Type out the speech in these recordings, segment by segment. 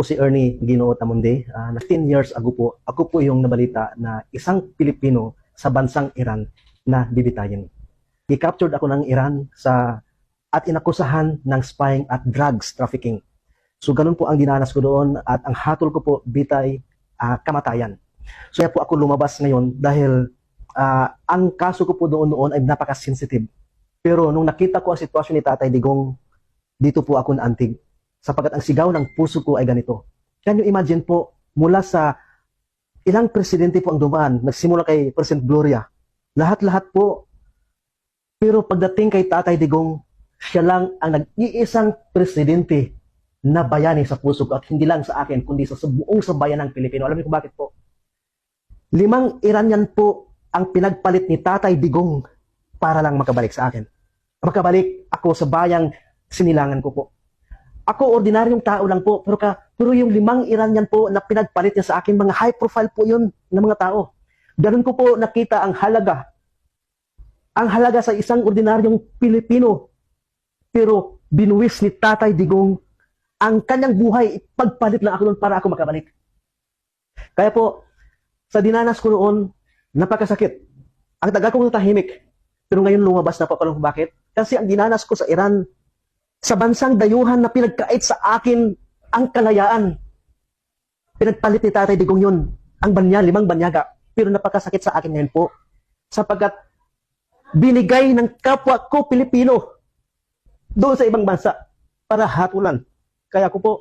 po si Ernie Ginoo Tamonde. 10 years ago po, ako po yung nabalita na isang Pilipino sa bansang Iran na bibitayin. I-captured ako ng Iran at inakusahan ng spying at drugs trafficking. So ganun po ang dinanas ko doon at ang hatol ko po bitay kamatayan. So kaya po ako lumabas ngayon dahil ang kaso ko po noon ay napaka-sensitive. Pero nung nakita ko ang sitwasyon ni Tatay Digong, dito po ako naantig. Sapagkat ang sigaw ng puso ko ay ganito. Can you imagine po, mula sa ilang presidente po ang dumaan, nagsimula kay President Gloria, lahat-lahat po. Pero pagdating kay Tatay Digong, siya lang ang nag-iisang presidente na bayani sa puso ko at hindi lang sa akin, kundi sa buong sambayan ng Pilipino. Alam niyo kung bakit po? 5 Iranian po ang pinagpalit ni Tatay Digong para lang makabalik sa akin. Makabalik ako sa bayang sinilangan ko po. Ako, ordinaryong tao lang po, pero yung 5 Iranian po na pinagpalit niya sa akin, mga high profile po yun ng mga tao. Ganun ko po nakita ang halaga. Ang halaga sa isang ordinaryong Pilipino. Pero binuwis ni Tatay Digong ang kanyang buhay, pagpalit lang ako noon para ako makabalik. Kaya po, sa dinanas ko noon, napakasakit. Ang tagal kong natahimik. Pero ngayon lumabas na pa pala kung bakit. Kasi ang dinanas ko sa Iran, sa bansang dayuhan na pinagkait sa akin ang kalayaan. Pinagpalit ni Tatay Digong yun. Ang 5 banyaga. Pero napakasakit sa akin ngayon po. Sapagkat binigay ng kapwa ko Pilipino doon sa ibang bansa para hatulan. Kaya ko po,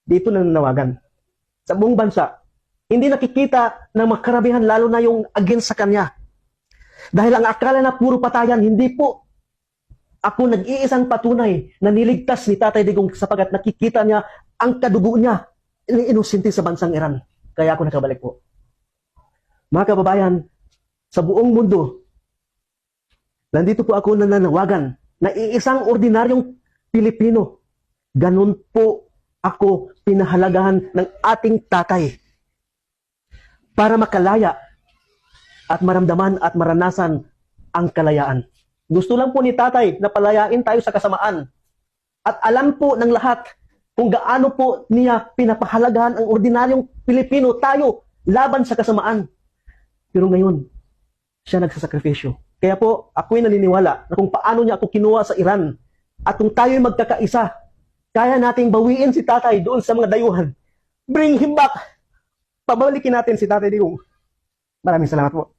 dito nananawagan. Sa buong bansa, hindi nakikita ng makarabihan lalo na yung against sa kanya. Dahil ang akala na puro patayan, hindi po. Ako nag-iisang patunay na niligtas ni Tatay Digong sapagat nakikita niya ang kadugo niya inusinti sa bansang Iran. Kaya ako nakabalik po. Mga kababayan, sa buong mundo, nandito po ako nananawagan na iisang ordinaryong Pilipino. Ganun po ako pinahalagahan ng ating tatay para makalaya at maramdaman at maranasan ang kalayaan. Gusto lang po ni Tatay na palayain tayo sa kasamaan. At alam po ng lahat kung gaano po niya pinapahalagahan ang ordinaryong Pilipino, tayo, laban sa kasamaan. Pero ngayon, siya nagsasakripisyo. Kaya po, ako'y naniniwala na kung paano niya ako kinuha sa Iran at kung tayo'y magkakaisa, kaya nating bawiin si Tatay doon sa mga dayuhan. Bring him back! Pabalikin natin si Tatay Digong. Maraming salamat po.